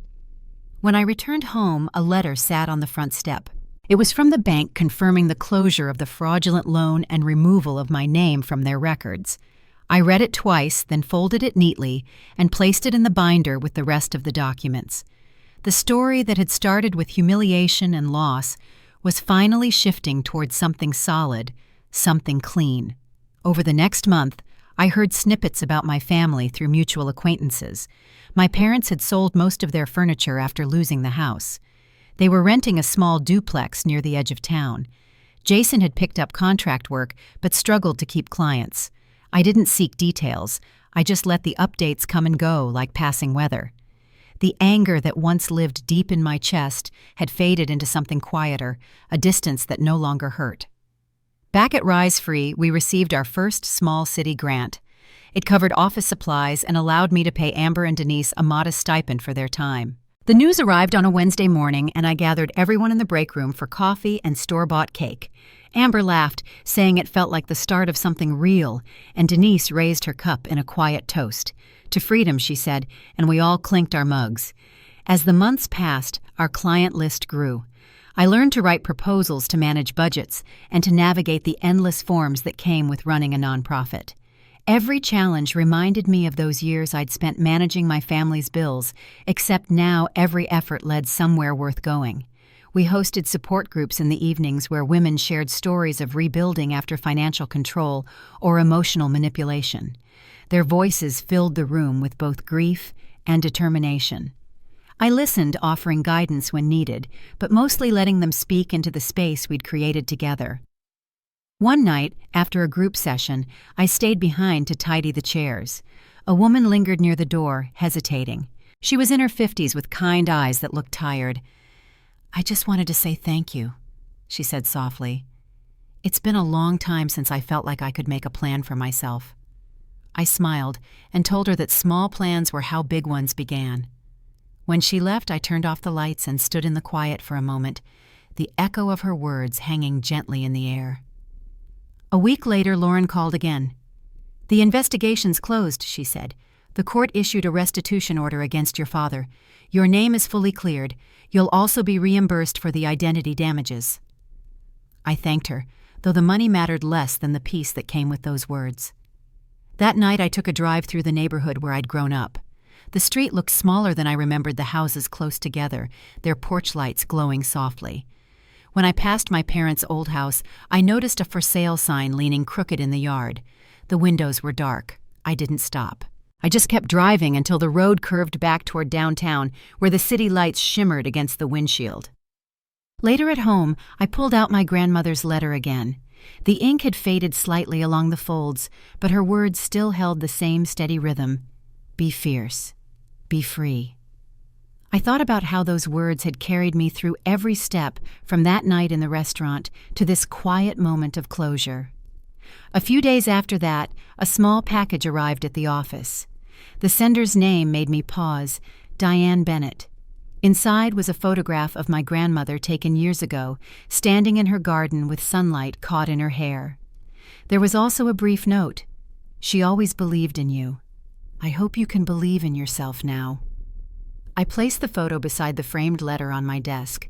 Speaker 1: When I returned home, a letter sat on the front step. It was from the bank confirming the closure of the fraudulent loan and removal of my name from their records. I read it twice, then folded it neatly and placed it in the binder with the rest of the documents. The story that had started with humiliation and loss was finally shifting towards something solid, something clean. Over the next month, I heard snippets about my family through mutual acquaintances. My parents had sold most of their furniture after losing the house. They were renting a small duplex near the edge of town. Jason had picked up contract work but struggled to keep clients. I didn't seek details. I just let the updates come and go like passing weather. The anger that once lived deep in my chest had faded into something quieter, a distance that no longer hurt. Back at Rise Free, we received our first small city grant. It covered office supplies and allowed me to pay Amber and Denise a modest stipend for their time. The news arrived on a Wednesday morning, and I gathered everyone in the break room for coffee and store-bought cake. Amber laughed, saying it felt like the start of something real, and Denise raised her cup in a quiet toast. To freedom, she said, and we all clinked our mugs. As the months passed, our client list grew. I learned to write proposals to manage budgets and to navigate the endless forms that came with running a nonprofit. Every challenge reminded me of those years I'd spent managing my family's bills, except now every effort led somewhere worth going. We hosted support groups in the evenings where women shared stories of rebuilding after financial control or emotional manipulation. Their voices filled the room with both grief and determination. I listened, offering guidance when needed, but mostly letting them speak into the space we'd created together. One night, after a group session, I stayed behind to tidy the chairs. A woman lingered near the door, hesitating. She was in her 50s with kind eyes that looked tired. "I just wanted to say thank you," she said softly. "It's been a long time since I felt like I could make a plan for myself." I smiled and told her that small plans were how big ones began. When she left, I turned off the lights and stood in the quiet for a moment, the echo of her words hanging gently in the air. A week later, Lauren called again. "The investigation's closed," she said. "The court issued a restitution order against your father. Your name is fully cleared. You'll also be reimbursed for the identity damages." I thanked her, though the money mattered less than the peace that came with those words. That night I took a drive through the neighborhood where I'd grown up. The street looked smaller than I remembered the houses close together, their porch lights glowing softly. When I passed my parents' old house, I noticed a for sale sign leaning crooked in the yard. The windows were dark. I didn't stop. I just kept driving until the road curved back toward downtown, where the city lights shimmered against the windshield. Later at home, I pulled out my grandmother's letter again. The ink had faded slightly along the folds, but her words still held the same steady rhythm. Be fierce. Be free. I thought about how those words had carried me through every step from that night in the restaurant to this quiet moment of closure. A few days after that, a small package arrived at the office. The sender's name made me pause, Nora Bennett. Inside was a photograph of my grandmother taken years ago, standing in her garden with sunlight caught in her hair. There was also a brief note. "She always believed in you. I hope you can believe in yourself now." I placed the photo beside the framed letter on my desk.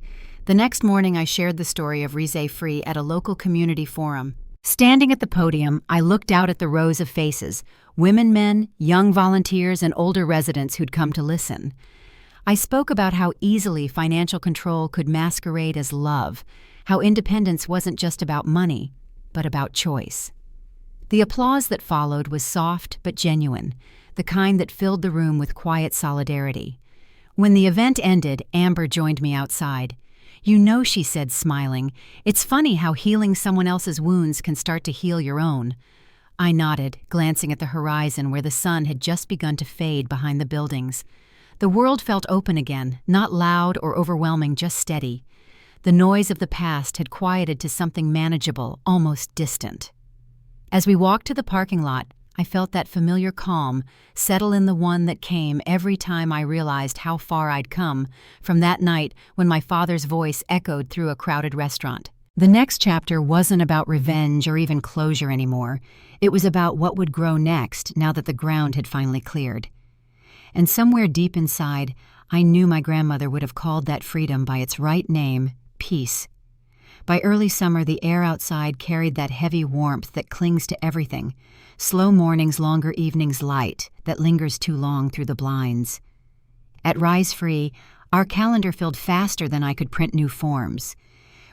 Speaker 1: The next morning I shared the story of Rise Free at a local community forum. Standing at the podium, I looked out at the rows of faces, women, men, young volunteers, and older residents who'd come to listen. I spoke about how easily financial control could masquerade as love, how independence wasn't just about money, but about choice. The applause that followed was soft but genuine, the kind that filled the room with quiet solidarity. When the event ended, Amber joined me outside. "You know," she said, smiling, "it's funny how healing someone else's wounds can start to heal your own." I nodded, glancing at the horizon where the sun had just begun to fade behind the buildings. The world felt open again, not loud or overwhelming, just steady. The noise of the past had quieted to something manageable, almost distant. As we walked to the parking lot, I felt that familiar calm settle in, the one that came every time I realized how far I'd come from that night when my father's voice echoed through a crowded restaurant. The next chapter wasn't about revenge or even closure anymore. It was about what would grow next now that the ground had finally cleared. And somewhere deep inside, I knew my grandmother would have called that freedom by its right name, peace. By early summer, the air outside carried that heavy warmth that clings to everything. Slow mornings, longer evenings, light that lingers too long through the blinds. At Rise Free, our calendar filled faster than I could print new forms.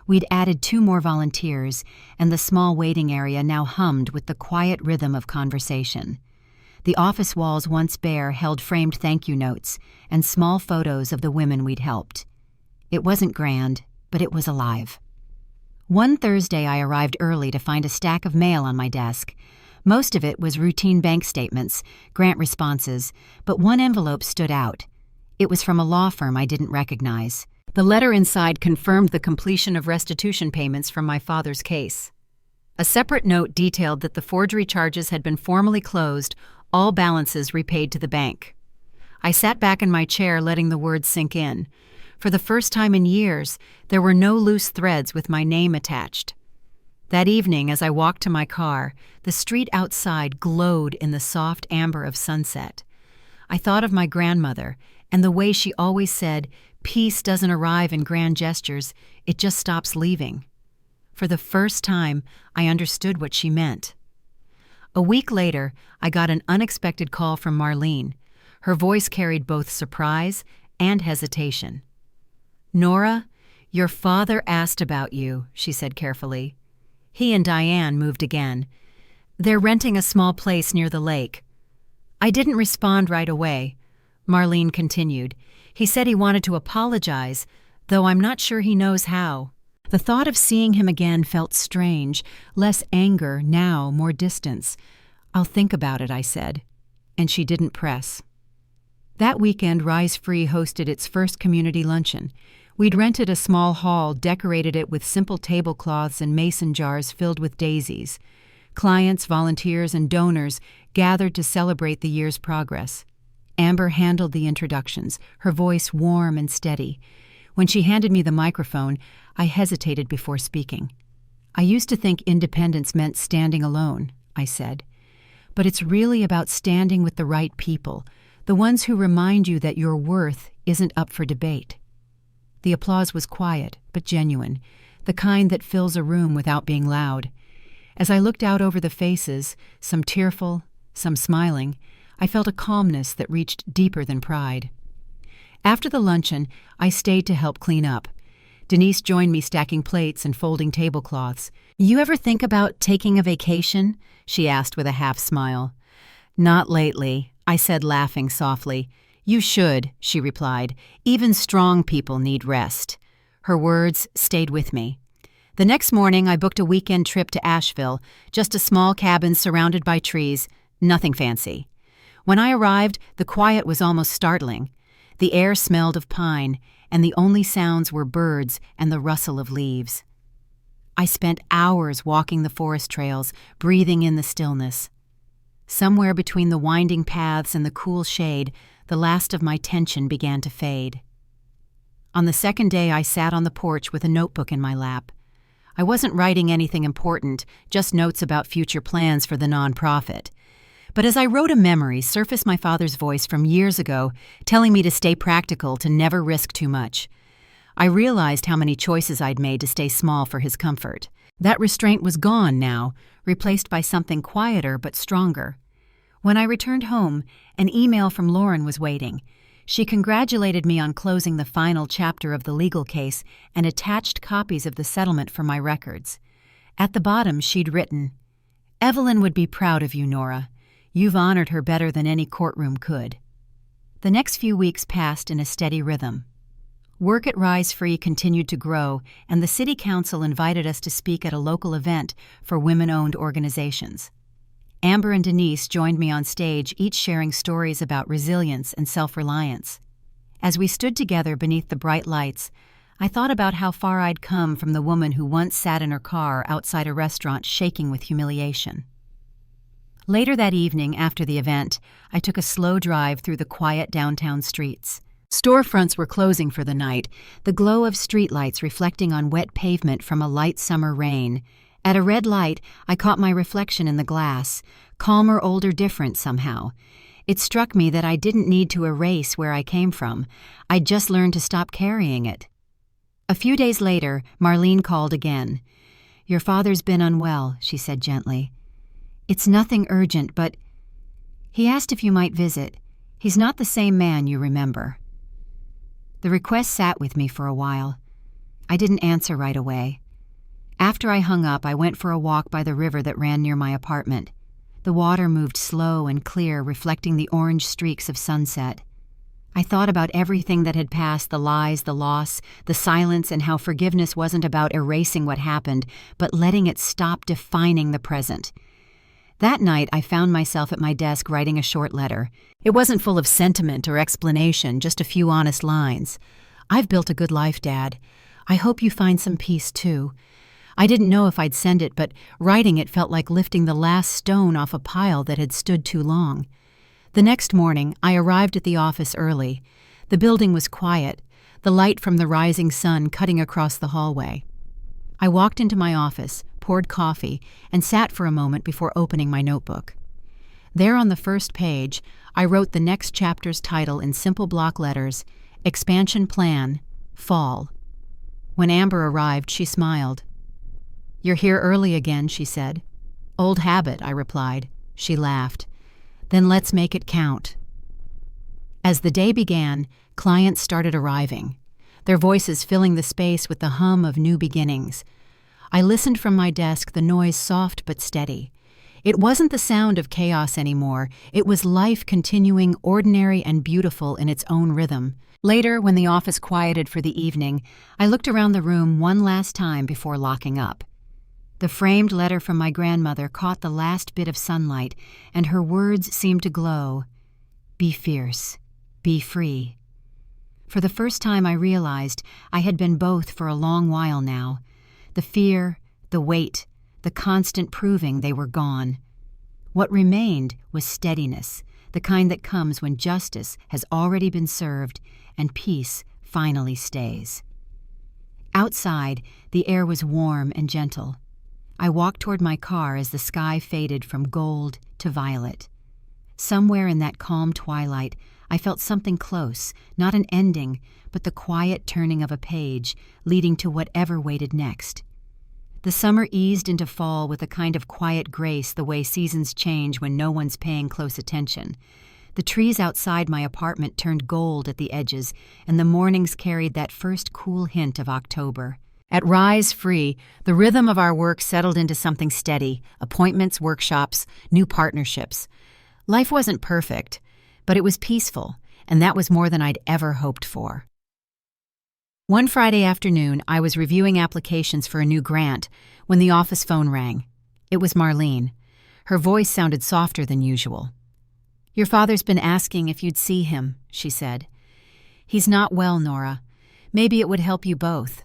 Speaker 1: We'd added 2 more volunteers, and the small waiting area now hummed with the quiet rhythm of conversation. The office walls, once bare, held framed thank you notes and small photos of the women we'd helped. It wasn't grand, but it was alive. One Thursday, I arrived early to find a stack of mail on my desk. Most of it was routine bank statements, grant responses, but one envelope stood out. It was from a law firm I didn't recognize. The letter inside confirmed the completion of restitution payments from my father's case. A separate note detailed that the forgery charges had been formally closed, all balances repaid to the bank. I sat back in my chair, letting the words sink in. For the first time in years, there were no loose threads with my name attached. That evening, as I walked to my car, the street outside glowed in the soft amber of sunset. I thought of my grandmother and the way she always said, "Peace doesn't arrive in grand gestures, it just stops leaving." For the first time, I understood what she meant. A week later, I got an unexpected call from Marlene. Her voice carried both surprise and hesitation. "Nora, your father asked about you," she said carefully. "He and Diane moved again. They're renting a small place near the lake." I didn't respond right away. Marlene continued. "He said he wanted to apologize, though I'm not sure he knows how." The thought of seeing him again felt strange, less anger now, more distance. "I'll think about it," I said, and she didn't press. That weekend, Rise Free hosted its first community luncheon. We'd rented a small hall, decorated it with simple tablecloths and mason jars filled with daisies. Clients, volunteers, and donors gathered to celebrate the year's progress. Amber handled the introductions, her voice warm and steady. When she handed me the microphone, I hesitated before speaking. "I used to think independence meant standing alone," I said. "But it's really about standing with the right people, the ones who remind you that your worth isn't up for debate." The applause was quiet, but genuine, the kind that fills a room without being loud. As I looked out over the faces, some tearful, some smiling, I felt a calmness that reached deeper than pride. After the luncheon, I stayed to help clean up. Denise joined me stacking plates and folding tablecloths. "You ever think about taking a vacation?" she asked with a half smile. "Not lately," I said, laughing softly. "You should," she replied. "Even strong people need rest." Her words stayed with me. The next morning, I booked a weekend trip to Asheville, just a small cabin surrounded by trees, nothing fancy. When I arrived, the quiet was almost startling. The air smelled of pine, and the only sounds were birds and the rustle of leaves. I spent hours walking the forest trails, breathing in the stillness. Somewhere between the winding paths and the cool shade, the last of my tension began to fade. On the second day, I sat on the porch with a notebook in my lap. I wasn't writing anything important, just notes about future plans for the nonprofit. But as I wrote a memory, surfaced my father's voice from years ago, telling me to stay practical, to never risk too much. I realized how many choices I'd made to stay small for his comfort. That restraint was gone now, replaced by something quieter but stronger. When I returned home, an email from Lauren was waiting. She congratulated me on closing the final chapter of the legal case and attached copies of the settlement for my records. At the bottom, she'd written, "Evelyn would be proud of you, Nora. You've honored her better than any courtroom could." The next few weeks passed in a steady rhythm. Work at Rise Free continued to grow, and the City Council invited us to speak at a local event for women-owned organizations. Amber and Denise joined me on stage, each sharing stories about resilience and self-reliance. As we stood together beneath the bright lights, I thought about how far I'd come from the woman who once sat in her car outside a restaurant shaking with humiliation. Later that evening, after the event, I took a slow drive through the quiet downtown streets. Storefronts were closing for the night, the glow of streetlights reflecting on wet pavement from a light summer rain. At a red light, I caught my reflection in the glass, calmer, older, different somehow. It struck me that I didn't need to erase where I came from. I'd just learned to stop carrying it. A few days later, Marlene called again. "Your father's been unwell," she said gently. "It's nothing urgent, but he asked if you might visit. He's not the same man you remember." The request sat with me for a while. I didn't answer right away. After I hung up, I went for a walk by the river that ran near my apartment. The water moved slow and clear, reflecting the orange streaks of sunset. I thought about everything that had passed, the lies, the loss, the silence, and how forgiveness wasn't about erasing what happened, but letting it stop defining the present. That night, I found myself at my desk writing a short letter. It wasn't full of sentiment or explanation, just a few honest lines. "I've built a good life, Dad. I hope you find some peace, too. I didn't know if I'd send it, but writing it felt like lifting the last stone off a pile that had stood too long. The next morning, I arrived at the office early. The building was quiet, the light from the rising sun cutting across the hallway. I walked into my office, poured coffee, and sat for a moment before opening my notebook. There on the first page, I wrote the next chapter's title in simple block letters, Expansion Plan, Fall. When Amber arrived, she smiled. "You're here early again," she said. "Old habit," I replied. She laughed. "Then let's make it count." As the day began, clients started arriving, their voices filling the space with the hum of new beginnings. I listened from my desk, the noise soft but steady. It wasn't the sound of chaos anymore. It was life continuing, ordinary and beautiful in its own rhythm. Later, when the office quieted for the evening, I looked around the room one last time before locking up. The framed letter from my grandmother caught the last bit of sunlight, and her words seemed to glow. Be fierce. Be free. For the first time I realized I had been both for a long while now. The fear, the weight, the constant proving they were gone. What remained was steadiness, the kind that comes when justice has already been served and peace finally stays. Outside, the air was warm and gentle. I walked toward my car as the sky faded from gold to violet. Somewhere in that calm twilight, I felt something close, not an ending, but the quiet turning of a page, leading to whatever waited next. The summer eased into fall with a kind of quiet grace, the way seasons change when no one's paying close attention. The trees outside my apartment turned gold at the edges, and the mornings carried that first cool hint of October. At Rise Free, the rhythm of our work settled into something steady: appointments, workshops, new partnerships. Life wasn't perfect, but it was peaceful, and that was more than I'd ever hoped for. One Friday afternoon, I was reviewing applications for a new grant when the office phone rang. It was Marlene. Her voice sounded softer than usual. "Your father's been asking if you'd see him," she said. "He's not well, Nora. Maybe it would help you both."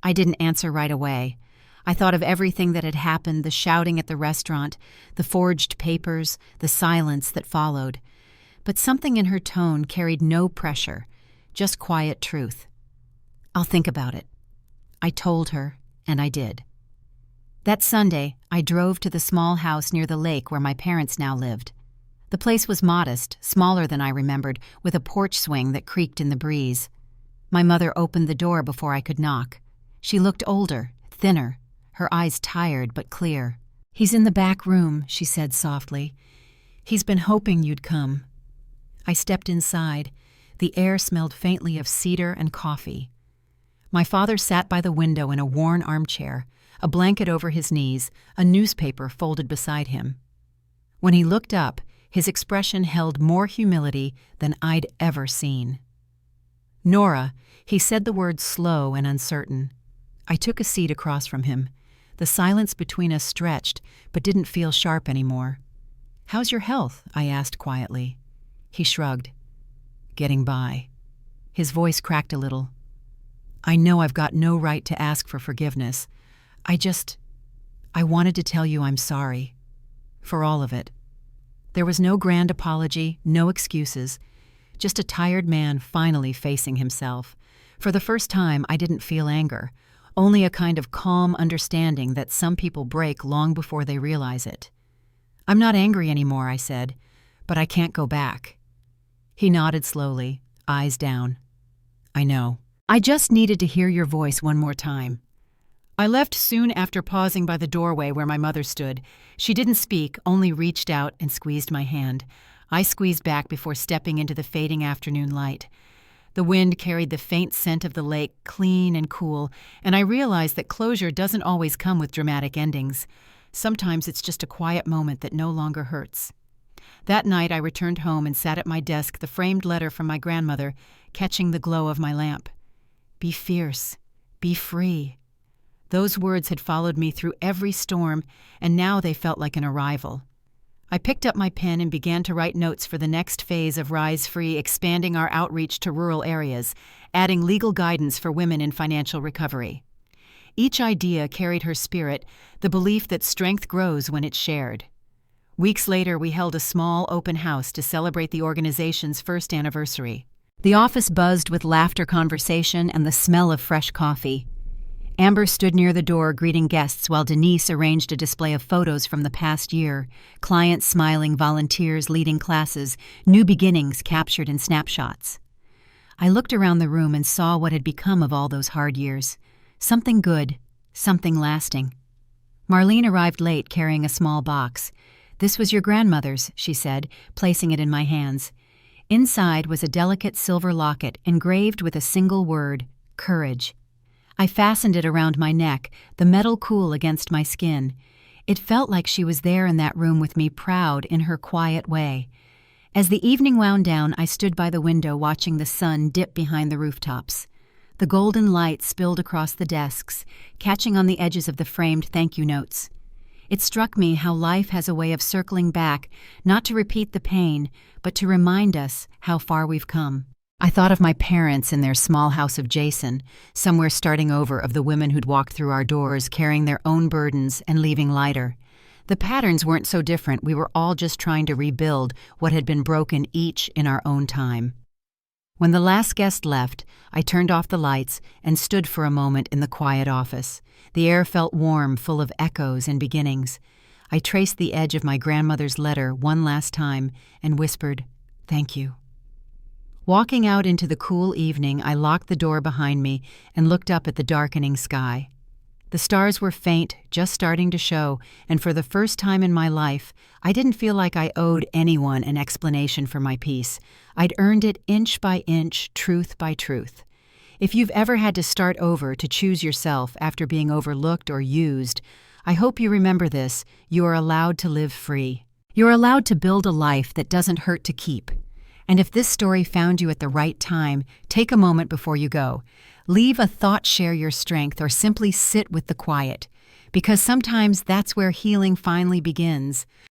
Speaker 1: I didn't answer right away. I thought of everything that had happened, the shouting at the restaurant, the forged papers, the silence that followed. But something in her tone carried no pressure, just quiet truth. "I'll think about it." I told her, and I did. That Sunday, I drove to the small house near the lake where my parents now lived. The place was modest, smaller than I remembered, with a porch swing that creaked in the breeze. My mother opened the door before I could knock. She looked older, thinner, her eyes tired but clear. "He's in the back room," she said softly. "He's been hoping you'd come." I stepped inside. The air smelled faintly of cedar and coffee. My father sat by the window in a worn armchair, a blanket over his knees, a newspaper folded beside him. When he looked up, his expression held more humility than I'd ever seen. "Nora," he said the words slow and uncertain. I took a seat across from him. The silence between us stretched, but didn't feel sharp anymore. "How's your health?" I asked quietly. He shrugged. "Getting by." His voice cracked a little. "I know I've got no right to ask for forgiveness. I wanted to tell you I'm sorry. For all of it." There was no grand apology, no excuses. Just a tired man finally facing himself. For the first time, I didn't feel anger, only a kind of calm understanding that some people break long before they realize it. "I'm not angry anymore," I said, "but I can't go back." He nodded slowly, eyes down. "I know. I just needed to hear your voice one more time." I left soon after pausing by the doorway where my mother stood. She didn't speak, only reached out and squeezed my hand. I squeezed back before stepping into the fading afternoon light. The wind carried the faint scent of the lake, clean and cool, and I realized that closure doesn't always come with dramatic endings. Sometimes it's just a quiet moment that no longer hurts. That night I returned home and sat at my desk, the framed letter from my grandmother, catching the glow of my lamp. Be fierce. Be free. Those words had followed me through every storm, and now they felt like an arrival. I picked up my pen and began to write notes for the next phase of Rise Free, expanding our outreach to rural areas, adding legal guidance for women in financial recovery. Each idea carried her spirit, the belief that strength grows when it's shared. Weeks later, we held a small, open house to celebrate the organization's first anniversary. The office buzzed with laughter, conversation, and the smell of fresh coffee. Amber stood near the door greeting guests while Denise arranged a display of photos from the past year, clients smiling, volunteers leading classes, new beginnings captured in snapshots. I looked around the room and saw what had become of all those hard years. Something good, something lasting. Marlene arrived late carrying a small box. "This was your grandmother's," she said, placing it in my hands. Inside was a delicate silver locket engraved with a single word, courage. I fastened it around my neck, the metal cool against my skin. It felt like she was there in that room with me, proud in her quiet way. As the evening wound down, I stood by the window watching the sun dip behind the rooftops. The golden light spilled across the desks, catching on the edges of the framed thank you notes. It struck me how life has a way of circling back, not to repeat the pain, but to remind us how far we've come. I thought of my parents in their small house of Jason, somewhere starting over, of the women who'd walked through our doors carrying their own burdens and leaving lighter. The patterns weren't so different. We were all just trying to rebuild what had been broken, each in our own time. When the last guest left, I turned off the lights and stood for a moment in the quiet office. The air felt warm, full of echoes and beginnings. I traced the edge of my grandmother's letter one last time and whispered, "Thank you." Walking out into the cool evening, I locked the door behind me and looked up at the darkening sky. The stars were faint, just starting to show, and for the first time in my life, I didn't feel like I owed anyone an explanation for my peace. I'd earned it inch by inch, truth by truth. If you've ever had to start over to choose yourself after being overlooked or used, I hope you remember this: you are allowed to live free. You're allowed to build a life that doesn't hurt to keep. And if this story found you at the right time, take a moment before you go. Leave a thought, share your strength, or simply sit with the quiet. Because sometimes that's where healing finally begins.